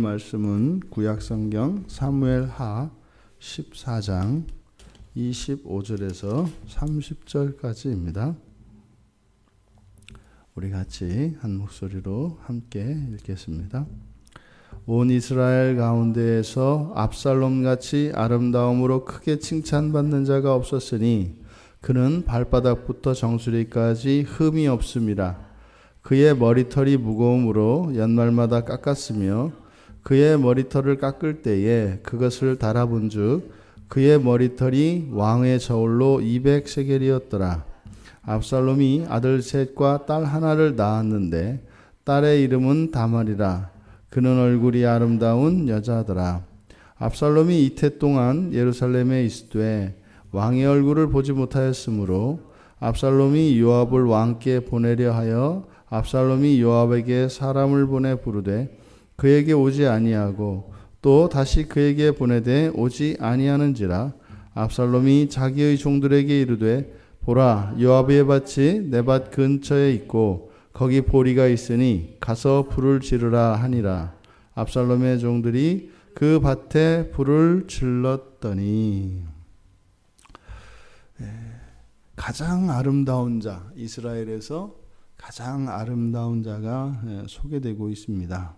말씀은 구약성경 사무엘하 14장 25절에서 30절까지입니다. 우리 같이 한 목소리로 함께 읽겠습니다. 온 이스라엘 가운데에서 압살롬같이 아름다움으로 크게 칭찬받는 자가 없었으니 그는 발바닥부터 정수리까지 흠이 없음이라. 그의 머리털이 무거움으로 연말마다 깎았으며 그의 머리털을 깎을 때에 그것을 달아본즉 그의 머리털이 왕의 저울로 200세겔이었더라. 압살롬이 아들 셋과 딸 하나를 낳았는데 딸의 이름은 다말이라. 그는 얼굴이 아름다운 여자더라. 압살롬이 이태 동안 예루살렘에 있으되 왕의 얼굴을 보지 못하였으므로 압살롬이 요압을 왕께 보내려 하여 압살롬이 요압에게 사람을 보내 부르되 그에게 오지 아니하고 또 다시 그에게 보내되 오지 아니하는지라. 압살롬이 자기의 종들에게 이르되 보라, 요압의 밭이 내 밭 근처에 있고 거기 보리가 있으니 가서 불을 지르라 하니라. 압살롬의 종들이 그 밭에 불을 질렀더니. 가장 아름다운 자, 이스라엘에서 가장 아름다운 자가 소개되고 있습니다.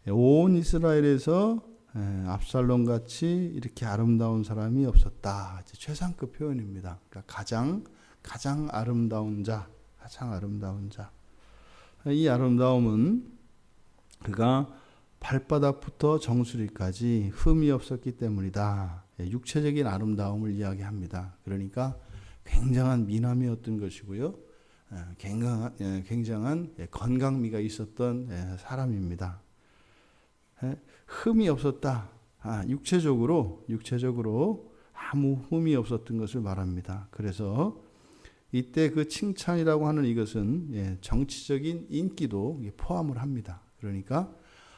온 이스라엘에서 압살롬같이 이렇게 아름다운 사람이 없었다. 최상급 표현입니다. 그러니까 가장 아름다운 자, 가장 아름다운 자. 이 아름다움은 그가 발바닥부터 정수리까지 흠이 없었기 때문이다. 육체적인 아름다움을 이야기합니다. 그러니까 굉장한 미남이었던 것이고요. 굉장한 건강미가 있었던 사람입니다. 흠이 없었다. 육체적으로 아무 흠이 없었던 것을 말합니다. 그래서 이때 그 칭찬이라고 하는 이것은 정치적인 인기도 포함을 합니다. 그러니까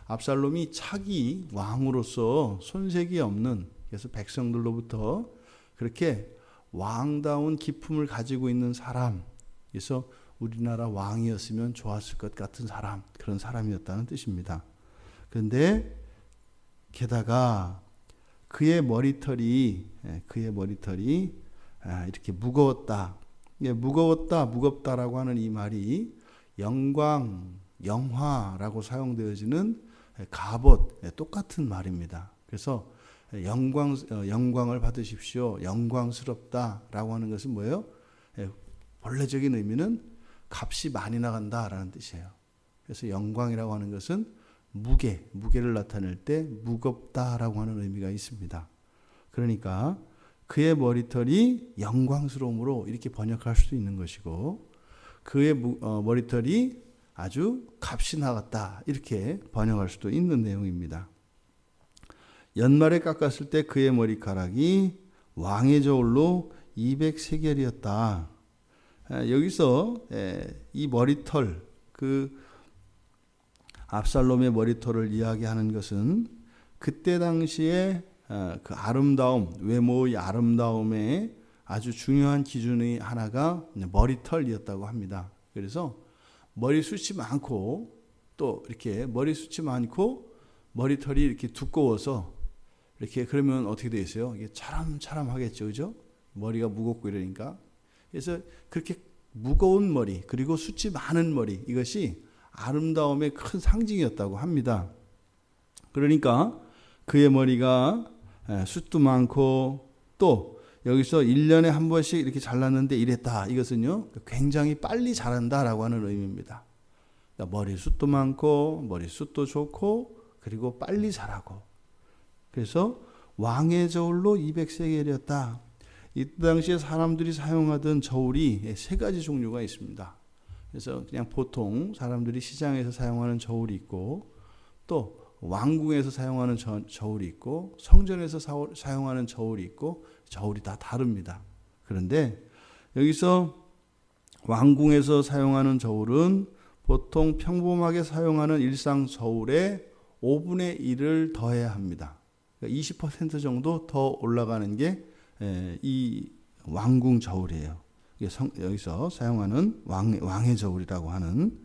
압살롬이 차기 왕으로서 손색이 없는, 그래서 백성들로부터 그렇게 왕다운 기품을 가지고 있는 사람, 그래서 우리나라 왕이었으면 좋았을 것 같은 사람, 그런 사람이었다는 뜻입니다. 그런데 게다가 그의 머리털이 이렇게 무거웠다. 무겁다라고 하는 이 말이 영화라고 사용되어지는 갑옷, 똑같은 말입니다. 그래서 영광을 받으십시오. 영광스럽다라고 하는 것은 뭐예요? 본래적인 의미는 값이 많이 나간다라는 뜻이에요. 그래서 영광이라고 하는 것은 무게를 나타낼 때 무겁다라고 하는 의미가 있습니다. 그러니까 그의 머리털이 영광스러움으로 이렇게 번역할 수도 있는 것이고, 그의 머리털이 아주 값이 나갔다 이렇게 번역할 수도 있는 내용입니다. 연말에 깎았을 때 그의 머리카락이 왕의 저울로 200세겔이었다. 여기서 이 머리털, 압살롬의 머리털을 이야기하는 것은 그때 당시에 그 아름다움, 외모의 아름다움의 아주 중요한 기준의 하나가 머리털이었다고 합니다. 그래서 머리숱이 많고, 또 이렇게 머리숱이 많고 머리털이 이렇게 두꺼워서 이렇게, 그러면 어떻게 돼 있어요? 이게 차람차람하겠죠, 그죠? 머리가 무겁고 이러니까. 그래서 그렇게 무거운 머리, 그리고 숱이 많은 머리, 이것이 아름다움의 큰 상징이었다고 합니다. 그러니까 그의 머리가 숱도 많고, 또 여기서 1년에 한 번씩 이렇게 잘랐는데 이랬다. 이것은요, 굉장히 빨리 자란다라고 하는 의미입니다. 그러니까 머리숱도 많고, 머리숱도 좋고, 그리고 빨리 자라고. 그래서 왕의 저울로 200세겔이었다. 이 당시에 사람들이 사용하던 저울이 세 가지 종류가 있습니다. 그래서 그냥 보통 사람들이 시장에서 사용하는 저울이 있고, 또 왕궁에서 사용하는 저울이 있고, 성전에서 사용하는 저울이 있고, 저울이 다 다릅니다. 그런데 여기서 왕궁에서 사용하는 저울은 보통 평범하게 사용하는 일상 저울의 5분의 1을 더해야 합니다. 그러니까 20% 정도 더 올라가는 게 이 왕궁 저울이에요. 여기서 사용하는 왕의 저울이라고 하는,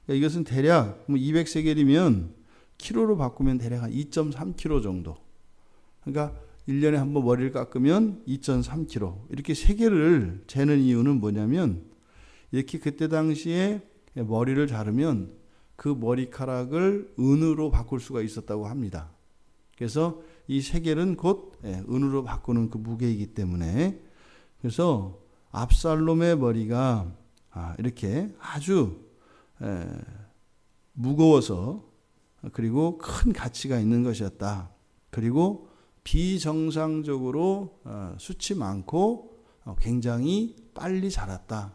이것은 대략 200세겔이면 키로로 바꾸면 대략 한 2.3kg 정도. 그러니까 1년에 한 번 머리를 깎으면 2.3kg. 이렇게 세 개를 재는 이유는 뭐냐면 이렇게 그때 당시에 머리를 자르면 그 머리카락을 은으로 바꿀 수가 있었다고 합니다. 그래서 이 세겔은 곧 은으로 바꾸는 그 무게이기 때문에 그래서 압살롬의 머리가 이렇게 아주 무거워서 그리고 큰 가치가 있는 것이었다. 그리고 비정상적으로 숱이 많고 굉장히 빨리 자랐다.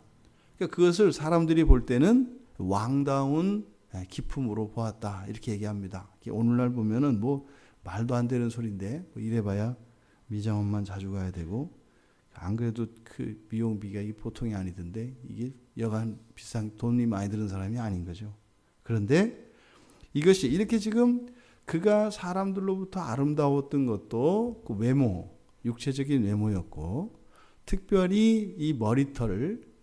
그러니까 그것을 사람들이 볼 때는 왕다운 기품으로 보았다. 이렇게 얘기합니다. 오늘날 보면은 뭐 말도 안 되는 소리인데 뭐 이래봐야 미장원만 자주 가야 되고 안 그래도 그 미용비가 이게 보통이 아니던데 이게 여간 비싼 돈이 많이 드는 사람이 아닌 거죠. 그런데 이것이 이렇게 지금 그가 사람들로부터 아름다웠던 것도 그 외모, 육체적인 외모였고 특별히 이 머리털을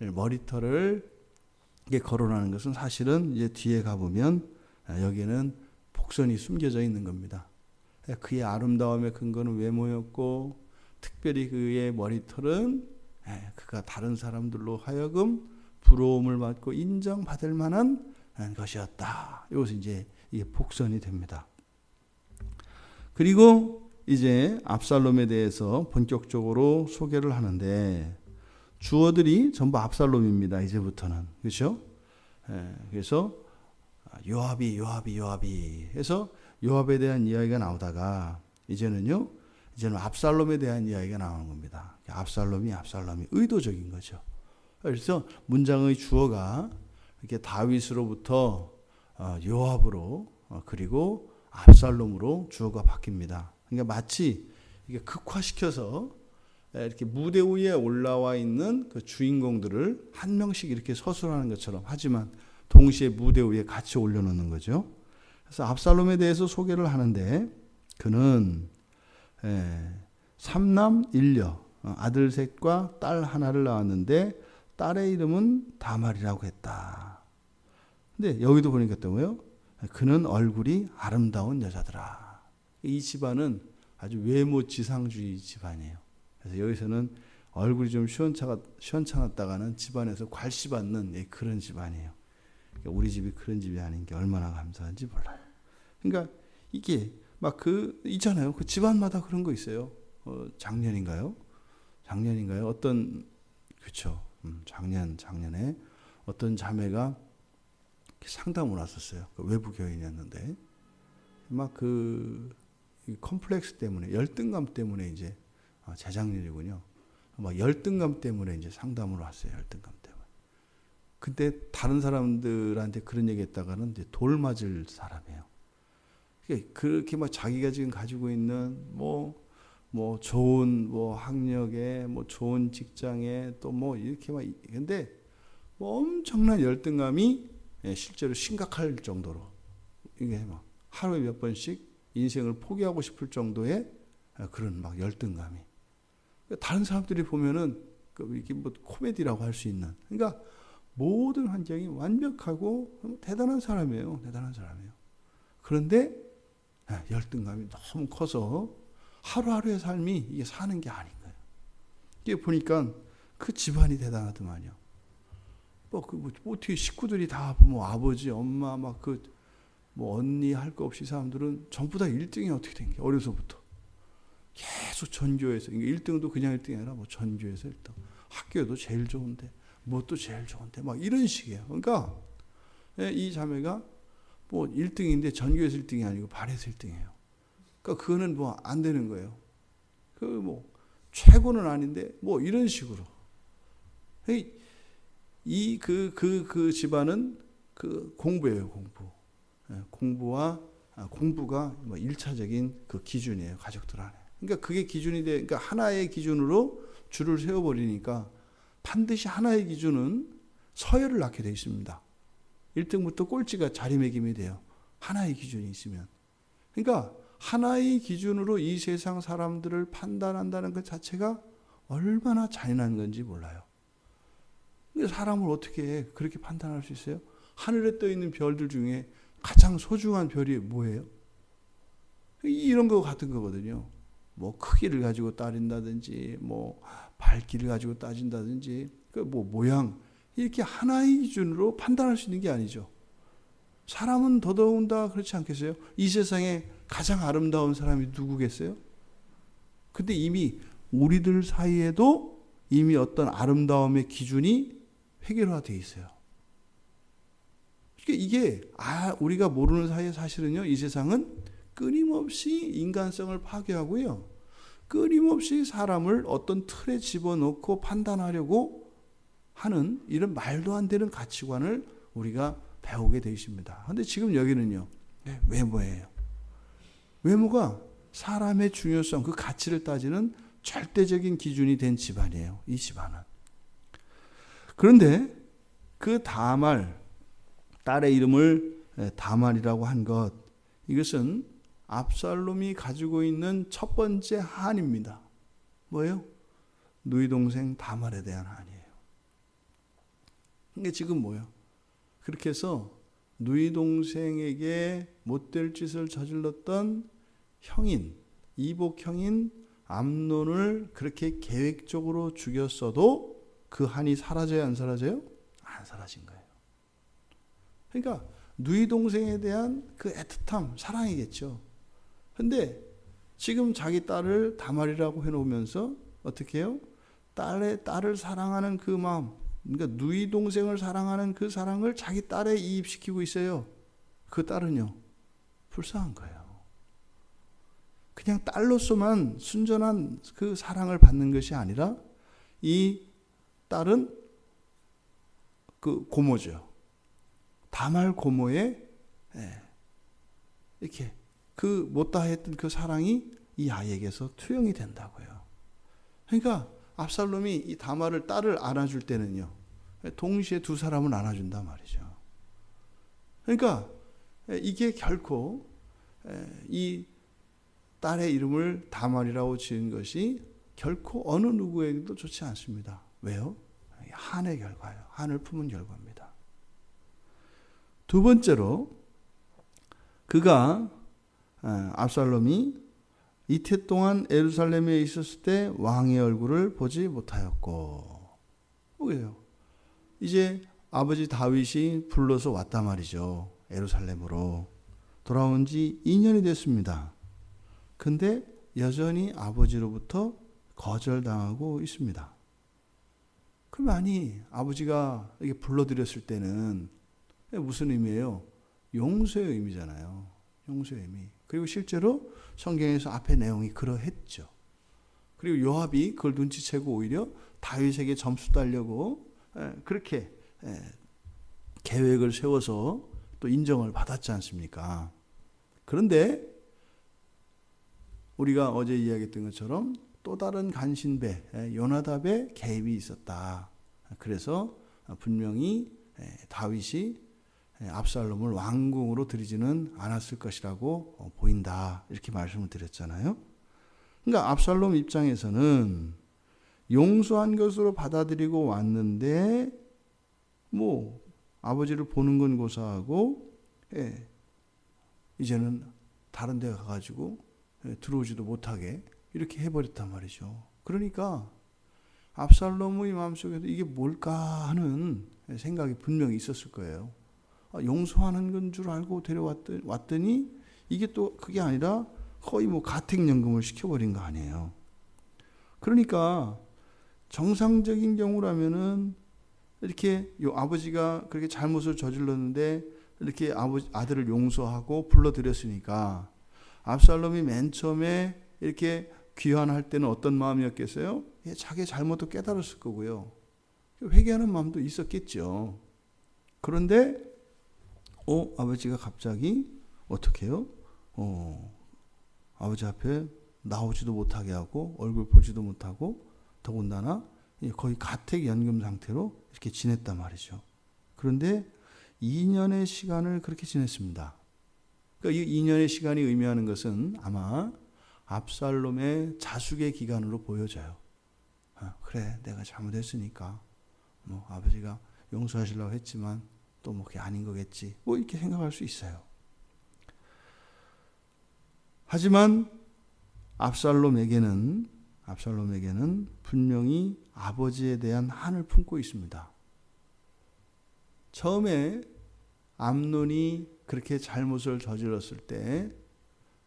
이게 거론하는 것은 사실은 이제 뒤에 가보면 여기에는 복선이 숨겨져 있는 겁니다. 그의 아름다움의 근거는 외모였고 특별히 그의 머리털은 그가 다른 사람들로 하여금 부러움을 받고 인정받을 만한 것이었다. 이것이 이제 이게 복선이 됩니다. 그리고 이제 압살롬에 대해서 본격적으로 소개를 하는데 주어들이 전부 압살롬입니다. 이제부터는 그렇죠? 그래서 요압이 해서 요압에 대한 이야기가 나오다가 이제는 압살롬에 대한 이야기가 나오는 겁니다. 압살롬이 의도적인 거죠. 그래서 문장의 주어가 이렇게 다윗으로부터 요압으로 그리고 압살롬으로 주어가 바뀝니다. 그러니까 마치 이게 극화시켜서 이렇게 무대 위에 올라와 있는 그 주인공들을 한 명씩 이렇게 서술하는 것처럼 하지만 동시에 무대 위에 같이 올려놓는 거죠. 그래서 압살롬에 대해서 소개를 하는데 그는 삼남 일녀 아들 셋과 딸 하나를 낳았는데 딸의 이름은 다말이라고 했다. 근데 여기도 보니까 또요. 그는 얼굴이 아름다운 여자더라. 이 집안은 아주 외모 지상주의 집안이에요. 그래서 여기서는 얼굴이 좀 시원찮았다가는 집안에서 괄시받는 그런 집안이에요. 우리 집이 그런 집이 아닌 게 얼마나 감사한지 몰라요. 그러니까 이게 막 있잖아요. 그 집안마다 그런 거 있어요. 작년인가요? 어떤 그렇죠. 작년에 어떤 자매가 상담을 왔었어요. 그 외부 교인이었는데 막 컴플렉스 때문에 열등감 때문에 이제 재작년이군요. 막 열등감 때문에 이제 상담을 왔어요. 열등감 때문에. 근데 다른 사람들한테 그런 얘기했다가는 이제 돌 맞을 사람이에요. 그렇게 막 자기가 지금 가지고 있는 뭐 좋은 학력에 좋은 직장에 또 이렇게 막 근데 엄청난 열등감이 실제로 심각할 정도로 이게 막 하루에 몇 번씩 인생을 포기하고 싶을 정도의 그런 막 열등감이 다른 사람들이 보면은 이게 코미디라고 할 수 있는 그러니까 모든 환경이 완벽하고 대단한 사람이에요. 그런데 열등감이 너무 커서 하루하루의 삶이 이게 사는 게 아닌 거예요. 이게 보니까 그 집안이 대단하더만요. 어떻게 식구들이 다 아버지, 엄마, 언니 할 거 없이 사람들은 전부 다 1등이 어떻게 된 게 어려서부터. 계속 전교에서, 1등도 그냥 1등이 아니라 전교에서 1등. 학교도 제일 좋은데, 또 제일 좋은데, 이런 식이에요. 그러니까, 이 자매가 1등인데 전교에서 1등이 아니고 발에서 1등이에요. 그러니까 그거는 안 되는 거예요. 최고는 아닌데, 이런 식으로. 그 집안은 공부예요, 공부. 공부가 1차적인 그 기준이에요, 가족들 안에. 그러니까 그게 기준이 그러니까 하나의 기준으로 줄을 세워버리니까 반드시 하나의 기준은 서열을 낳게 되어 있습니다. 1등부터 꼴찌가 자리매김이 돼요. 하나의 기준이 있으면. 그러니까 하나의 기준으로 이 세상 사람들을 판단한다는 것 자체가 얼마나 잔인한 건지 몰라요. 사람을 어떻게 그렇게 판단할 수 있어요? 하늘에 떠 있는 별들 중에 가장 소중한 별이 뭐예요? 이런 거 같은 거거든요. 뭐 크기를 가지고 따진다든지, 뭐 밝기를 가지고 따진다든지, 그 뭐 모양 이렇게 하나의 기준으로 판단할 수 있는 게 아니죠. 사람은 더더군다 그렇지 않겠어요? 이 세상에 가장 아름다운 사람이 누구겠어요? 근데 이미 우리들 사이에도 이미 어떤 아름다움의 기준이 획일화되어 있어요. 이게 우리가 모르는 사이에 사실은요, 이 세상은 끊임없이 인간성을 파괴하고요, 끊임없이 사람을 어떤 틀에 집어넣고 판단하려고 하는 이런 말도 안 되는 가치관을 우리가 배우게 되어 있습니다. 그런데 지금 여기는요, 외모예요. 외모가 사람의 중요성, 그 가치를 따지는 절대적인 기준이 된 집안이에요. 이 집안은. 그런데 그 다말, 딸의 이름을 다말이라고 한 것, 이것은 압살롬이 가지고 있는 첫 번째 한입니다. 뭐예요? 누이 동생 다말에 대한 한이에요. 이게 지금 뭐예요? 그렇게 해서 누이 동생에게 못될 짓을 저질렀던 형인, 이복 형인 암논을 그렇게 계획적으로 죽였어도 그 한이 사라져요, 안 사라져요? 안 사라진 거예요. 그러니까 누이 동생에 대한 그 애틋함, 사랑이겠죠. 근데 지금 자기 딸을 다말이라고 해놓으면서 어떻게 해요? 딸을 사랑하는 그 마음, 그러니까 누이 동생을 사랑하는 그 사랑을 자기 딸에 이입시키고 있어요. 그 딸은요, 불쌍한 거예요. 그냥 딸로서만 순전한 그 사랑을 받는 것이 아니라 이 딸은 그 고모죠. 다말 고모의 이렇게 그 못다했던 그 사랑이 이 아이에게서 투영이 된다고요. 그러니까 압살롬이 이 다말을 딸을 안아줄 때는요, 동시에 두 사람을 안아준단 말이죠. 그러니까 이게 결코 이 딸의 이름을 다말이라고 지은 것이 결코 어느 누구에게도 좋지 않습니다. 왜요? 한의 결과예요. 한을 품은 결과입니다. 두 번째로, 그가 압살롬이 이태 동안 예루살렘에 있었을 때 왕의 얼굴을 보지 못하였고, 왜요? 이제 아버지 다윗이 불러서 왔단 말이죠. 예루살렘으로 돌아온 지 2년이 됐습니다. 근데 여전히 아버지로부터 거절당하고 있습니다. 그럼 아버지가 이렇게 불러들였을 때는 무슨 의미예요? 용서의 의미잖아요. 용서의 의미. 그리고 실제로 성경에서 앞에 내용이 그러했죠. 그리고 요압이 그걸 눈치채고 오히려 다윗에게 점수 따려고 그렇게 계획을 세워서 또 인정을 받았지 않습니까? 그런데 우리가 어제 이야기했던 것처럼 또 다른 간신배 요나답의 개입이 있었다. 그래서 분명히 다윗이 압살롬을 왕궁으로 들이지는 않았을 것이라고 보인다. 이렇게 말씀을 드렸잖아요. 그러니까 압살롬 입장에서는 용서한 것으로 받아들이고 왔는데 뭐 아버지를 보는 건 고사하고 이제는 다른 데 가가지고 들어오지도 못하게 이렇게 해버렸단 말이죠. 그러니까 압살롬의 마음속에도 이게 뭘까 하는 생각이 분명히 있었을 거예요. 용서하는 건 줄 알고 데려왔더니 이게 또 그게 아니라 거의 뭐 가택연금을 시켜버린 거 아니에요. 그러니까 정상적인 경우라면은 이렇게 아버지가 그렇게 잘못을 저질렀는데 이렇게 아들을 용서하고 불러들였으니까 압살롬이 맨 처음에 이렇게 귀환할 때는 어떤 마음이었겠어요? 자기 잘못도 깨달았을 거고요. 회개하는 마음도 있었겠죠. 그런데 아버지가 갑자기 어떻게 해요? 아버지 앞에 나오지도 못하게 하고 얼굴 보지도 못하고 더군다나 거의 가택연금 상태로 이렇게 지냈단 말이죠. 그런데 2년의 시간을 그렇게 지냈습니다. 그러니까 이 2년의 시간이 의미하는 것은 아마 압살롬의 자숙의 기간으로 보여져요. 그래, 내가 잘못했으니까 뭐 아버지가 용서하시려고 했지만 또 뭐 그게 아닌 거겠지. 뭐 이렇게 생각할 수 있어요. 하지만 압살롬에게는 분명히 아버지에 대한 한을 품고 있습니다. 처음에 암논이 그렇게 잘못을 저질렀을 때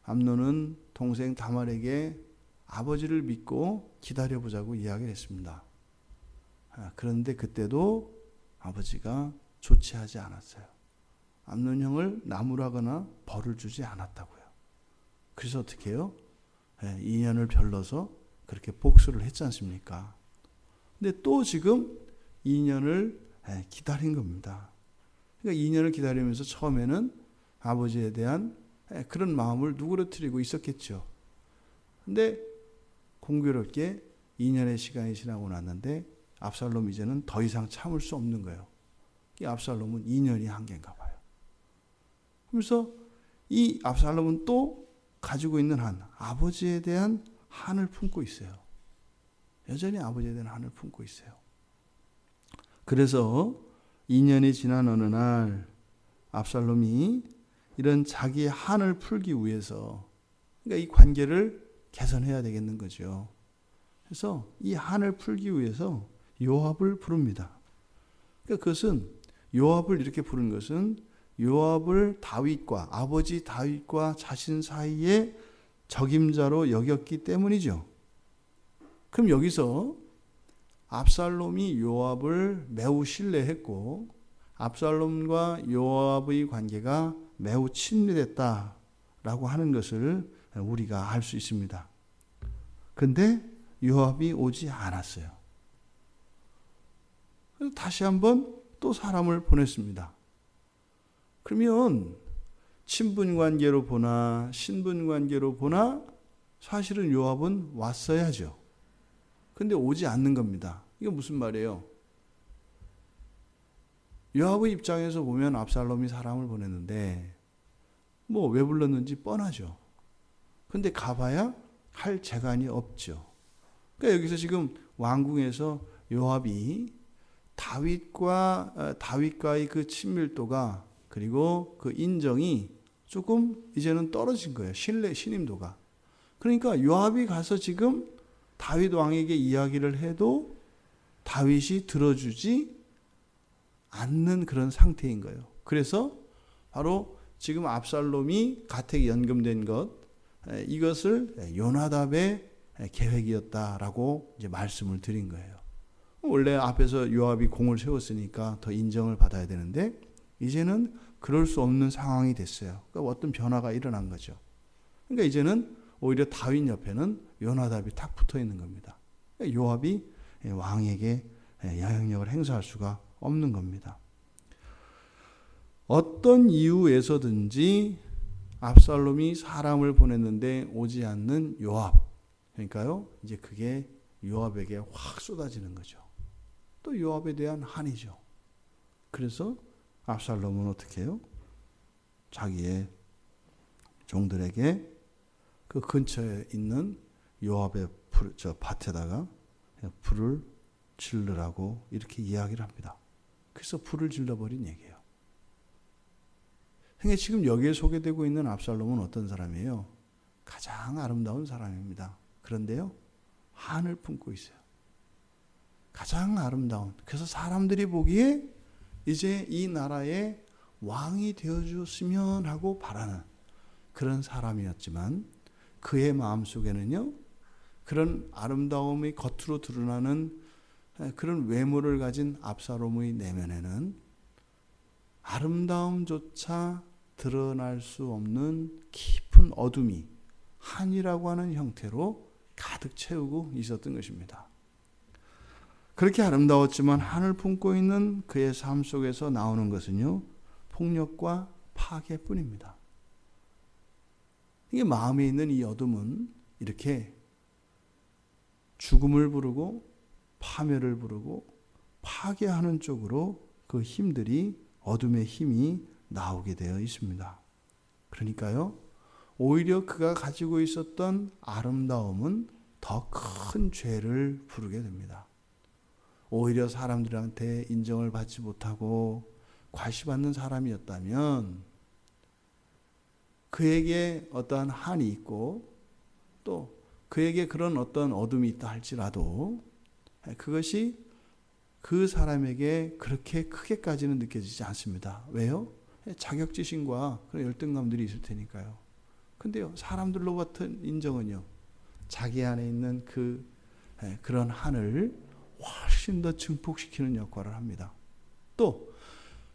암논은 동생 다말에게 아버지를 믿고 기다려보자고 이야기를 했습니다. 그런데 그때도 아버지가 좋지 하지 않았어요. 암논 형을 나무라거나 벌을 주지 않았다고요. 그래서 어떻게 해요? 2년을 별러서 그렇게 복수를 했지 않습니까? 근데 또 지금 2년을 기다린 겁니다. 그러니까 2년을 기다리면서 처음에는 아버지에 대한 그런 마음을 누그러뜨리고 있었겠죠. 근데 공교롭게 2년의 시간이 지나고 났는데 압살롬 이제는 더 이상 참을 수 없는 거예요. 이 압살롬은 2년이 한계인가 봐요. 그래서 이 압살롬은 또 가지고 있는 한, 아버지에 대한 한을 품고 있어요. 여전히 아버지에 대한 한을 품고 있어요. 그래서 2년이 지난 어느 날 압살롬이 이런 자기의 한을 풀기 위해서, 그러니까 이 관계를 개선해야 되겠는 거죠. 그래서 이 한을 풀기 위해서 요압을 부릅니다. 그러니까 그것은 요압을 이렇게 부른 것은 요압을 다윗과 아버지 다윗과 자신 사이에 적임자로 여겼기 때문이죠. 그럼 여기서 압살롬이 요압을 매우 신뢰했고 압살롬과 요압의 관계가 매우 친밀했다라고 하는 것을 우리가 알 수 있습니다. 그런데 요압이 오지 않았어요. 그래서 다시 한번 또 사람을 보냈습니다. 그러면 친분 관계로 보나 신분 관계로 보나 사실은 요압은 왔어야죠. 근데 오지 않는 겁니다. 이게 무슨 말이에요? 요압의 입장에서 보면 압살롬이 사람을 보냈는데 뭐 왜 불렀는지 뻔하죠. 근데 가봐야 할 재간이 없죠. 그러니까 여기서 지금 왕궁에서 요압이 다윗과의 그 친밀도가 그리고 그 인정이 조금 이제는 떨어진 거예요. 신임도가. 그러니까 요압이 가서 지금 다윗 왕에게 이야기를 해도 다윗이 들어주지 않는 그런 상태인 거예요. 그래서 바로 지금 압살롬이 가택 연금된 것, 이것을 요나답의 계획이었다라고 이제 말씀을 드린 거예요. 원래 앞에서 요압이 공을 세웠으니까 더 인정을 받아야 되는데 이제는 그럴 수 없는 상황이 됐어요. 그러니까 어떤 변화가 일어난 거죠. 그러니까 이제는 오히려 다윗 옆에는 요나답이 탁 붙어 있는 겁니다. 그러니까 요압이 왕에게 영향력을 행사할 수가 없는 겁니다. 어떤 이유에서든지 압살롬이 사람을 보냈는데 오지 않는 요압, 그러니까요, 이제 그게 요압에게 확 쏟아지는 거죠. 또 요압에 대한 한이죠. 그래서 압살롬은 어떻게 해요? 자기의 종들에게 그 근처에 있는 요압의 밭에다가 불을 질르라고 이렇게 이야기를 합니다. 그래서 불을 질러버린 얘기예요. 그러니까 지금 여기에 소개되고 있는 압살롬은 어떤 사람이에요? 가장 아름다운 사람입니다. 그런데요, 한을 품고 있어요. 가장 아름다운. 그래서 사람들이 보기에 이제 이 나라의 왕이 되어주었으면 하고 바라는 그런 사람이었지만 그의 마음속에는요, 그런 아름다움이 겉으로 드러나는 그런 외모를 가진 압살롬의 내면에는 아름다움조차 드러날 수 없는 깊은 어둠이 한이라고 하는 형태로 가득 채우고 있었던 것입니다. 그렇게 아름다웠지만 한을 품고 있는 그의 삶 속에서 나오는 것은요, 폭력과 파괴뿐입니다. 이게 마음에 있는 이 어둠은 이렇게 죽음을 부르고 파멸을 부르고 파괴하는 쪽으로 그 힘들이, 어둠의 힘이 나오게 되어 있습니다. 그러니까요, 오히려 그가 가지고 있었던 아름다움은 더 큰 죄를 부르게 됩니다. 오히려 사람들한테 인정을 받지 못하고 과시받는 사람이었다면 그에게 어떠한 한이 있고 또 그에게 그런 어떤 어둠이 있다 할지라도 그것이 그 사람에게 그렇게 크게까지는 느껴지지 않습니다. 왜요? 자격지심과 그런 열등감들이 있을 테니까요. 근데요, 사람들로 같은 인정은요, 자기 안에 있는 그런 한을 훨씬 더 증폭시키는 역할을 합니다. 또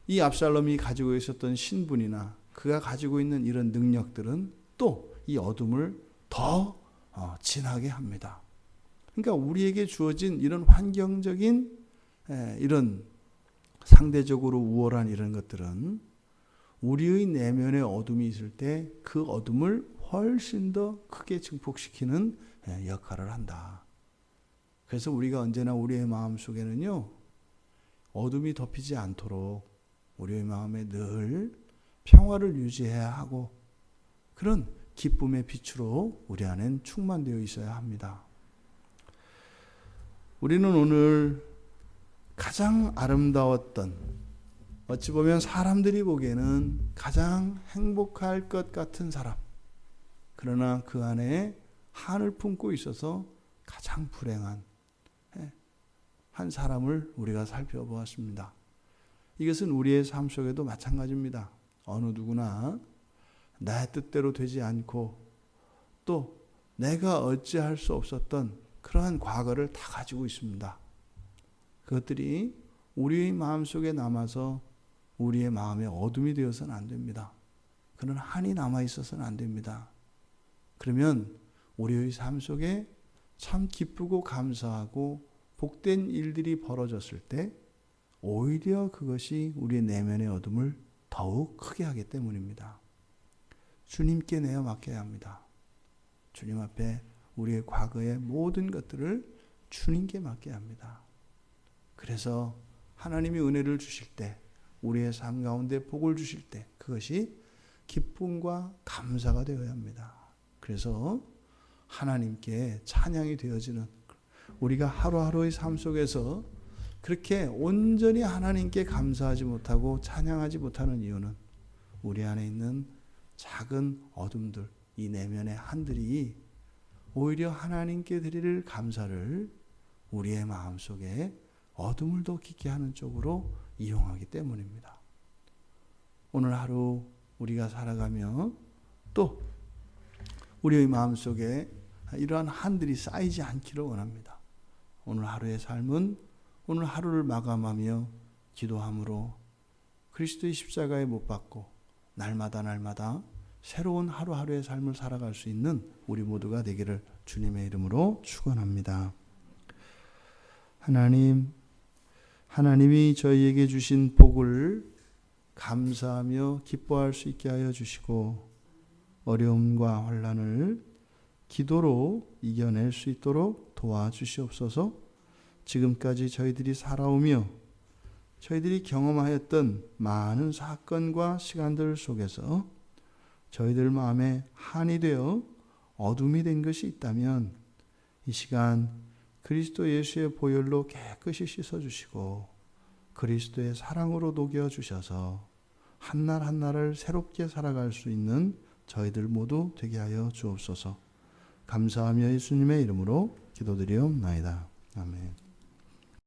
이 압살롬이 가지고 있었던 신분이나 그가 가지고 있는 이런 능력들은 또 이 어둠을 더 진하게 합니다. 그러니까 우리에게 주어진 이런 환경적인 이런 상대적으로 우월한 이런 것들은 우리의 내면의 어둠이 있을 때 그 어둠을 훨씬 더 크게 증폭시키는 역할을 한다. 그래서 우리가 언제나 우리의 마음 속에는요, 어둠이 덮이지 않도록 우리의 마음에 늘 평화를 유지해야 하고 그런 기쁨의 빛으로 우리 안엔 충만되어 있어야 합니다. 우리는 오늘 가장 아름다웠던, 어찌 보면 사람들이 보기에는 가장 행복할 것 같은 사람, 그러나 그 안에 한을 품고 있어서 가장 불행한 한 사람을 우리가 살펴보았습니다. 이것은 우리의 삶 속에도 마찬가지입니다. 어느 누구나 내 뜻대로 되지 않고 또 내가 어찌할 수 없었던 그러한 과거를 다 가지고 있습니다. 그것들이 우리의 마음속에 남아서 우리의 마음에 어둠이 되어서는 안 됩니다. 그런 한이 남아 있어서는 안 됩니다. 그러면 우리의 삶 속에 참 기쁘고 감사하고 복된 일들이 벌어졌을 때 오히려 그것이 우리의 내면의 어둠을 더욱 크게 하기 때문입니다. 주님께 내어 맡겨야 합니다. 주님 앞에 우리의 과거의 모든 것들을 주님께 맡겨야 합니다. 그래서 하나님이 은혜를 주실 때, 우리의 삶 가운데 복을 주실 때 그것이 기쁨과 감사가 되어야 합니다. 그래서 하나님께 찬양이 되어지는, 우리가 하루하루의 삶 속에서 그렇게 온전히 하나님께 감사하지 못하고 찬양하지 못하는 이유는 우리 안에 있는 작은 어둠들, 이 내면의 한들이 오히려 하나님께 드릴 감사를 우리의 마음속에 어둠을 더 깊게 하는 쪽으로 이용하기 때문입니다. 오늘 하루 우리가 살아가며 또 우리의 마음속에 이러한 한들이 쌓이지 않기를 원합니다. 오늘 하루의 삶은 오늘 하루를 마감하며 기도함으로 그리스도의 십자가에 못 박고 날마다 새로운 하루하루의 삶을 살아갈 수 있는 우리 모두가 되기를 주님의 이름으로 축원합니다. 하나님이 저희에게 주신 복을 감사하며 기뻐할 수 있게 하여 주시고 어려움과 환난을 기도로 이겨낼 수 있도록 도와주시옵소서. 지금까지 저희들이 살아오며 저희들이 경험하였던 많은 사건과 시간들 속에서 저희들 마음에 한이 되어 어둠이 된 것이 있다면 이 시간 그리스도 예수의 보혈로 깨끗이 씻어주시고 그리스도의 사랑으로 녹여주셔서 한날 한날을 새롭게 살아갈 수 있는 저희들 모두 되게 하여 주옵소서. 감사하며 예수님의 이름으로 기도드리옵나이다. 아멘.